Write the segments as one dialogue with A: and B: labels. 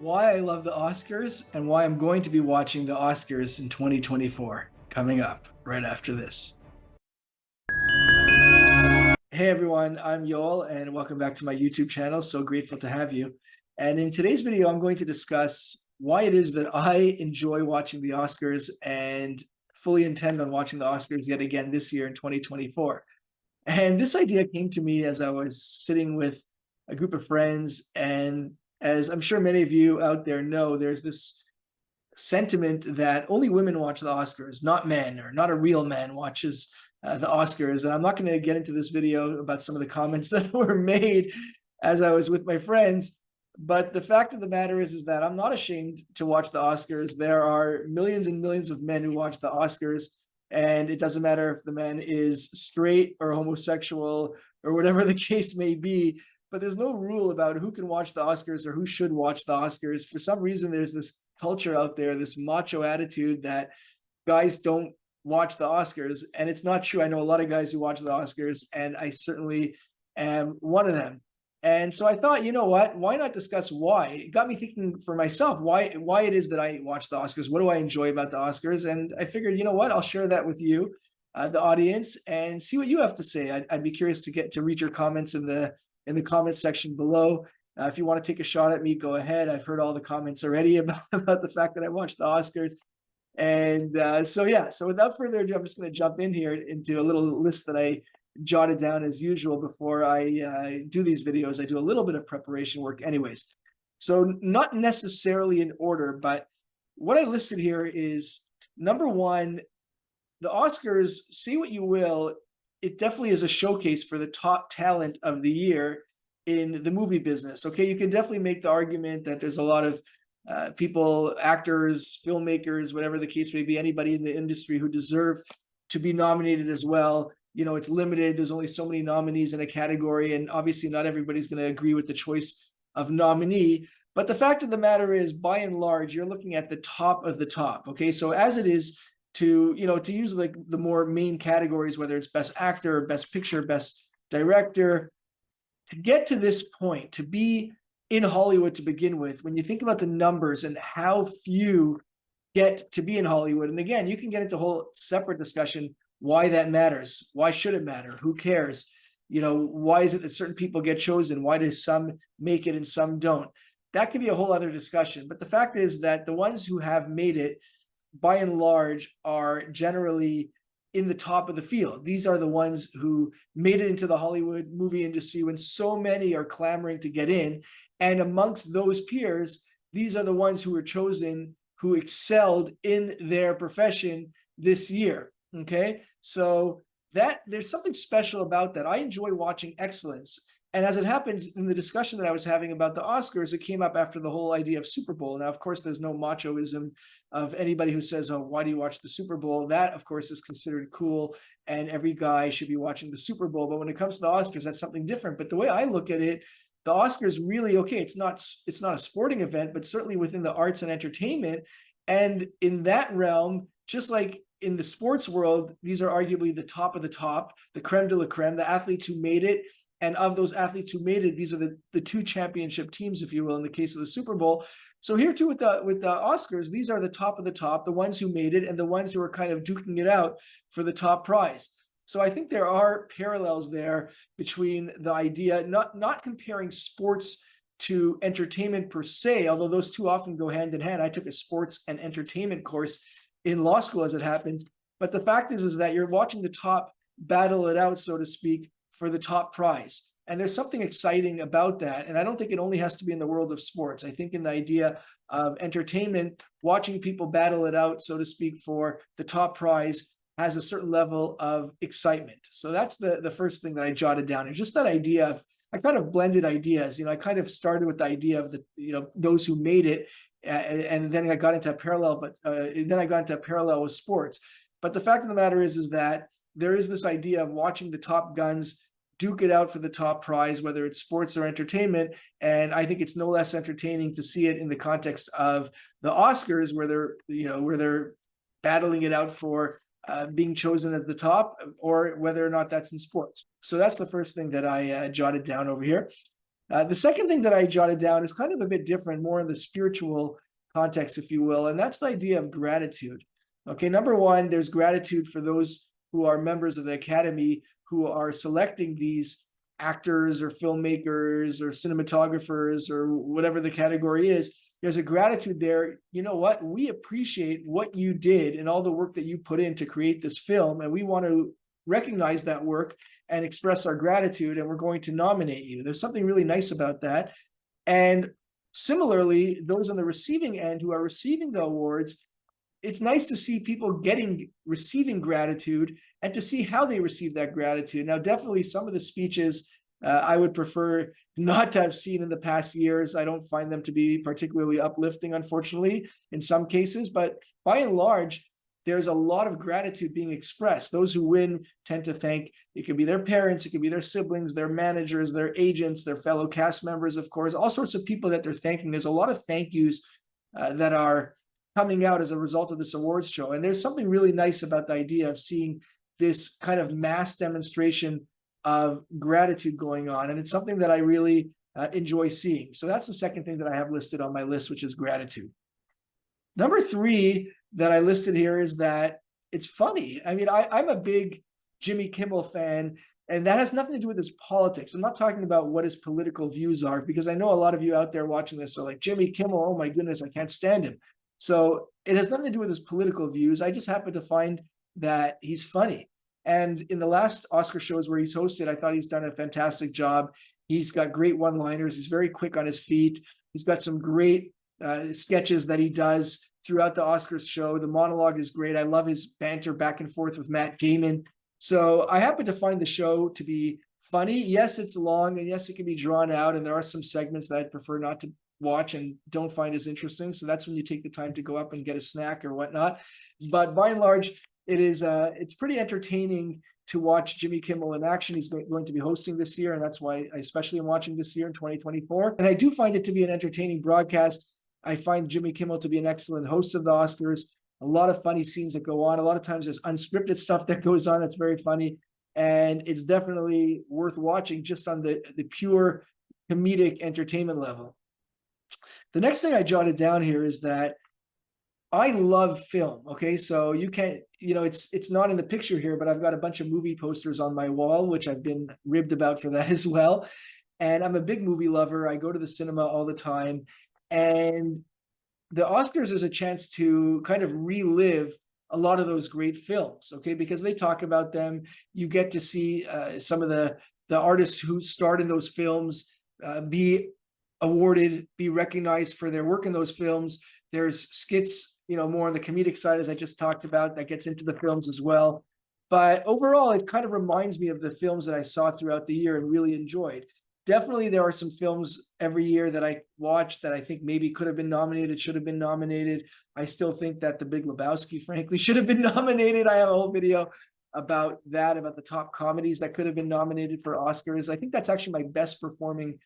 A: why I love the Oscars and why I'm going to be watching the Oscars in 2024 coming up right after this. Hey everyone, I'm Yoel and welcome back to my YouTube channel. So grateful to have you. And in today's video, I'm going to discuss why it is that I enjoy watching the Oscars and fully intend on watching the Oscars yet again this year in 2024. And this idea came to me as I was sitting with a group of friends. And as I'm sure many of you out there know, there's this sentiment that only women watch the Oscars, not men, or not a real man watches the Oscars. And I'm not going to get into this video about some of the comments that were made as I was with my friends. But the fact of the matter is that I'm not ashamed to watch the Oscars. There are millions and millions of men who watch the Oscars, and it doesn't matter if the man is straight or homosexual or whatever the case may be. But there's no rule about who can watch the Oscars or who should watch the Oscars. For some reason, there's this culture out there, this macho attitude that guys don't watch the Oscars. And it's not true. I know a lot of guys who watch the Oscars, and I certainly am one of them. And so I thought, you know what? Why not discuss why? It got me thinking for myself why it is that I watch the Oscars. What do I enjoy about the Oscars? And I figured, you know what? I'll share that with you, the audience, and see what you have to say. I'd be curious to read your comments in the comments section below. If you want to take a shot at me, go ahead. I've heard all the comments already about the fact that I watched the Oscars. And so without further ado, I'm just going to jump in here into a little list that I jotted down as usual before I do these videos. I do a little bit of preparation work anyways. So not necessarily in order, but what I listed here is number one, the Oscars, say what you will, it definitely is a showcase for the top talent of the year in the movie business. Okay, you can definitely make the argument that there's a lot of people, actors, filmmakers, whatever the case may be, anybody in the industry who deserve to be nominated as well. You know, it's limited. There's only so many nominees in a category, and obviously not everybody's going to agree with the choice of nominee. But the fact of the matter is, by and large, you're looking at the top of the top. Okay, so as it is to use like the more main categories, whether it's best actor, best picture, best director, to get to this point, to be in Hollywood to begin with, when you think about the numbers and how few get to be in Hollywood, and again, you can get into a whole separate discussion why that matters. Why should it matter? Who cares? You know, why is it that certain people get chosen? Why do some make it and some don't? That could be a whole other discussion. But the fact is that the ones who have made it, by and large, are generally in the top of the field. These are the ones who made it into the Hollywood movie industry when so many are clamoring to get in. And amongst those peers, these are the ones who were chosen, who excelled in their profession this year. Okay, so that there's something special about that. I enjoy watching excellence. And as it happens, in the discussion that I was having about the Oscars, it came up after the whole idea of Super Bowl. Now, of course, there's no machoism of anybody who says, oh, why do you watch the Super Bowl? That, of course, is considered cool, and every guy should be watching the Super Bowl. But when it comes to the Oscars, that's something different. But the way I look at it, the Oscars really, okay, it's not a sporting event, but certainly within the arts and entertainment. And in that realm, just like in the sports world, these are arguably the top of the top, the creme de la creme, the athletes who made it. And of those athletes who made it, these are the two championship teams, if you will, in the case of the Super Bowl. So here too with the Oscars, these are the top of the top, the ones who made it and the ones who are kind of duking it out for the top prize. So I think there are parallels there between the idea, not comparing sports to entertainment per se, although those two often go hand in hand. I took a sports and entertainment course in law school, as it happens. But the fact is that you're watching the top battle it out, so to speak, for the top prize. And there's something exciting about that. And I don't think it only has to be in the world of sports. I think in the idea of entertainment, watching people battle it out, so to speak, for the top prize has a certain level of excitement. So that's the first thing that I jotted down. And just that idea of, I kind of blended ideas. I kind of started with the idea of those who made it, and then I got into a parallel, with sports. But the fact of the matter is that there is this idea of watching the top guns duke it out for the top prize, whether it's sports or entertainment. And I think it's no less entertaining to see it in the context of the Oscars, where they're battling it out for being chosen as the top, or whether or not that's in sports. So that's the first thing that I jotted down over here. The second thing that I jotted down is kind of a bit different, more in the spiritual context, if you will, and that's the idea of gratitude. Okay, number one, there's gratitude for those who are members of the Academy who are selecting these actors or filmmakers or cinematographers or whatever the category is. There's a gratitude there. You know what? We appreciate what you did and all the work that you put in to create this film, and we want to recognize that work and express our gratitude, and we're going to nominate you. There's something really nice about that. And similarly, those on the receiving end who are receiving the awards, it's nice to see people receiving gratitude and to see how they receive that gratitude. Now, definitely some of the speeches I would prefer not to have seen in the past years. I don't find them to be particularly uplifting, unfortunately, in some cases, but by and large, there's a lot of gratitude being expressed. Those who win tend to thank, it could be their parents, it could be their siblings, their managers, their agents, their fellow cast members, of course, all sorts of people that they're thanking. There's a lot of thank yous that are coming out as a result of this awards show. And there's something really nice about the idea of seeing this kind of mass demonstration of gratitude going on. And it's something that I really enjoy seeing. So that's the second thing that I have listed on my list, which is gratitude. Number three that I listed here is that it's funny. I mean, I'm a big Jimmy Kimmel fan, and that has nothing to do with his politics. I'm not talking about what his political views are, because I know a lot of you out there watching this are like, Jimmy Kimmel, oh my goodness, I can't stand him. So it has nothing to do with his political views. I just happen to find that he's funny. And in the last Oscar shows where he's hosted, I thought he's done a fantastic job. He's got great one-liners. He's very quick on his feet. He's got some great sketches that he does throughout the Oscars show. The monologue is great. I love his banter back and forth with Matt Damon. So I happen to find the show to be funny. Yes, it's long, and yes, it can be drawn out, and there are some segments that I'd prefer not to watch and don't find as interesting. So that's when you take the time to go up and get a snack or whatnot. But by and large, it's pretty entertaining to watch Jimmy Kimmel in action. He's going to be hosting this year, and that's why I especially am watching this year in 2024. And I do find it to be an entertaining broadcast. I find Jimmy Kimmel to be an excellent host of the Oscars. A lot of funny scenes that go on. A lot of times there's unscripted stuff that goes on that's very funny. And it's definitely worth watching just on the pure comedic entertainment level. The next thing I jotted down here is that I love film. Okay, so you can't, it's not in the picture here, but I've got a bunch of movie posters on my wall, which I've been ribbed about for that as well. And I'm a big movie lover. I go to the cinema all the time. And the Oscars is a chance to kind of relive a lot of those great films, okay? Because they talk about them. You get to see some of the artists who starred in those films be awarded, be recognized for their work in those films. There's skits, more on the comedic side, as I just talked about, that gets into the films as well. But overall, it kind of reminds me of the films that I saw throughout the year and really enjoyed. Definitely, there are some films every year that I watch that I think maybe could have been nominated, should have been nominated. I still think that The Big Lebowski, frankly, should have been nominated. I have a whole video about that, about the top comedies that could have been nominated for Oscars. I think that's actually my best performing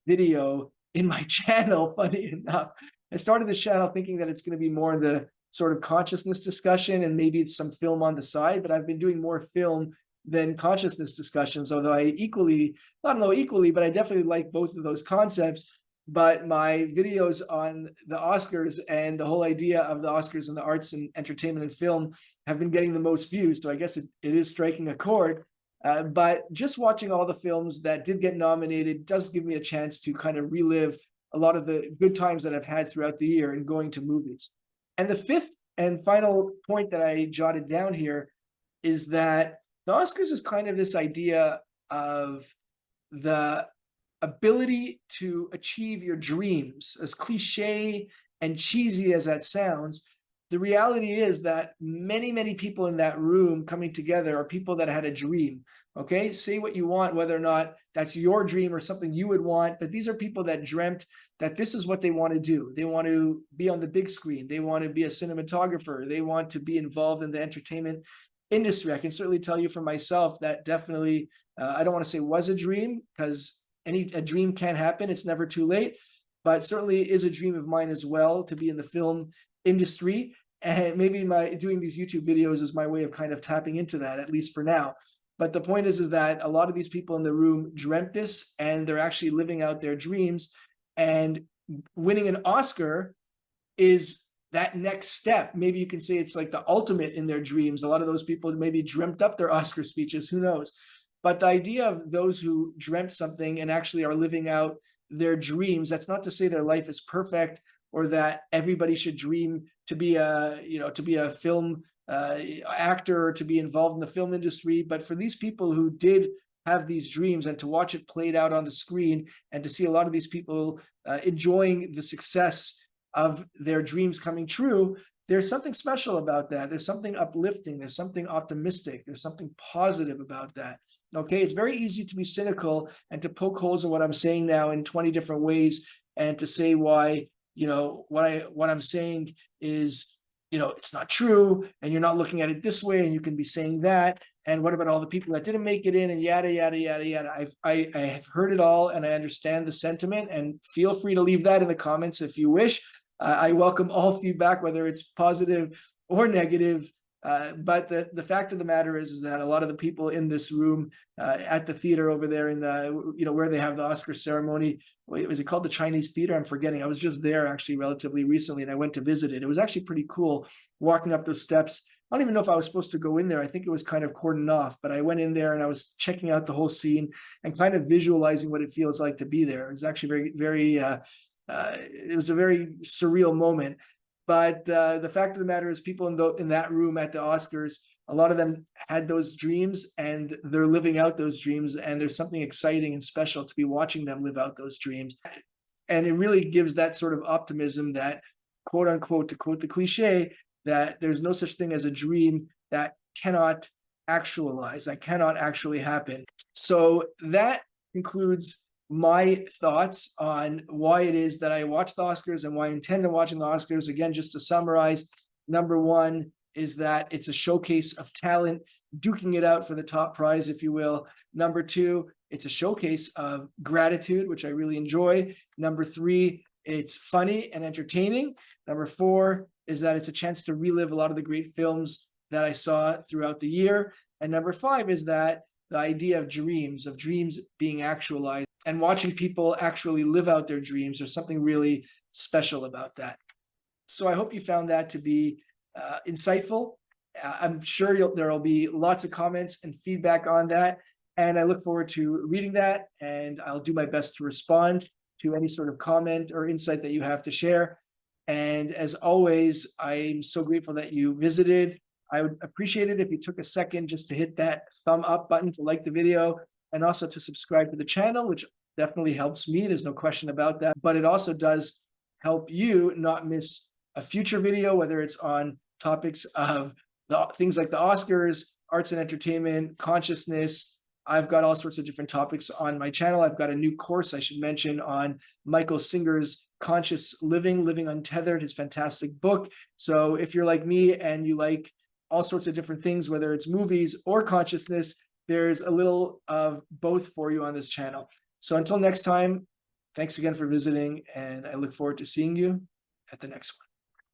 A: video in my channel, funny enough. I started this channel thinking that it's going to be more the sort of consciousness discussion and maybe some film on the side, but I've been doing more film than consciousness discussions, although I but I definitely like both of those concepts. But my videos on the Oscars and the whole idea of the Oscars and the arts and entertainment and film have been getting the most views. So I guess it is striking a chord. But just watching all the films that did get nominated does give me a chance to kind of relive a lot of the good times that I've had throughout the year in going to movies. And the fifth and final point that I jotted down here is that the Oscars is kind of this idea of the ability to achieve your dreams. As cliche and cheesy as that sounds, the reality is that many, many people in that room coming together are people that had a dream. Okay, say what you want, whether or not that's your dream or something you would want, but these are people that dreamt that this is what they want to do. They want to be on the big screen. They want to be a cinematographer. They want to be involved in the entertainment industry. I can certainly tell you for myself that definitely, I don't want to say was a dream, because a dream can happen. It's never too late, but certainly is a dream of mine as well to be in the film industry. And maybe doing these YouTube videos is my way of kind of tapping into that, at least for now. But the point is that a lot of these people in the room dreamt this, and they're actually living out their dreams. And winning an Oscar is that next step. Maybe you can say it's like the ultimate in their dreams. A lot of those people maybe dreamt up their Oscar speeches, who knows? But the idea of those who dreamt something and actually are living out their dreams, that's not to say their life is perfect or that everybody should dream to be a film actor or to be involved in the film industry. But for these people who did have these dreams, and to watch it played out on the screen, and to see a lot of these people enjoying the success of their dreams coming true, there's something special about that. There's something uplifting. There's something optimistic. There's something positive about that. Okay, it's very easy to be cynical and to poke holes in what I'm saying now in 20 different ways, and to say why, what I'm saying is, it's not true, and you're not looking at it this way, and you can be saying that. And what about all the people that didn't make it in, and yada, yada, yada, yada. I have heard it all, and I understand the sentiment, and feel free to leave that in the comments if you wish. I welcome all feedback, whether it's positive or negative. But the fact of the matter is that a lot of the people in this room at the theater over there in the, where they have the Oscar ceremony, was it called the Chinese Theater? I'm forgetting. I was just there actually relatively recently, and I went to visit it. It was actually pretty cool walking up those steps. I don't even know if I was supposed to go in there. I think it was kind of cordoned off, but I went in there and I was checking out the whole scene and kind of visualizing what it feels like to be there. It was actually very, very, it was a very surreal moment. But the fact of the matter is, people in that room at the Oscars, a lot of them had those dreams, and they're living out those dreams. And there's something exciting and special to be watching them live out those dreams. And it really gives that sort of optimism that, quote unquote, to quote the cliche, that there's no such thing as a dream that cannot actualize, that cannot actually happen. So that concludes my thoughts on why it is that I watch the Oscars and why I intend on watching the Oscars. Again, just to summarize, number one is that it's a showcase of talent, duking it out for the top prize, if you will. Number two, it's a showcase of gratitude, which I really enjoy. Number three, it's funny and entertaining. Number four is that it's a chance to relive a lot of the great films that I saw throughout the year. And number five is that the idea of dreams being actualized, and watching people actually live out their dreams, there's something really special about that. So I hope you found that to be insightful. I'm sure there will be lots of comments and feedback on that, and I look forward to reading that, and I'll do my best to respond to any sort of comment or insight that you have to share. And as always, I'm so grateful that you visited. I would appreciate it if you took a second just to hit that thumb up button to like the video, and also to subscribe to the channel, which definitely helps me. There's no question about that. But it also does help you not miss a future video, whether it's on topics of things like the Oscars, arts and entertainment, consciousness. I've got all sorts of different topics on my channel. I've got a new course I should mention on Michael Singer's Conscious Living, Living Untethered, his fantastic book. So if you're like me and you like all sorts of different things, whether it's movies or consciousness, there's a little of both for you on this channel. So until next time, thanks again for visiting, and I look forward to seeing you at the next one.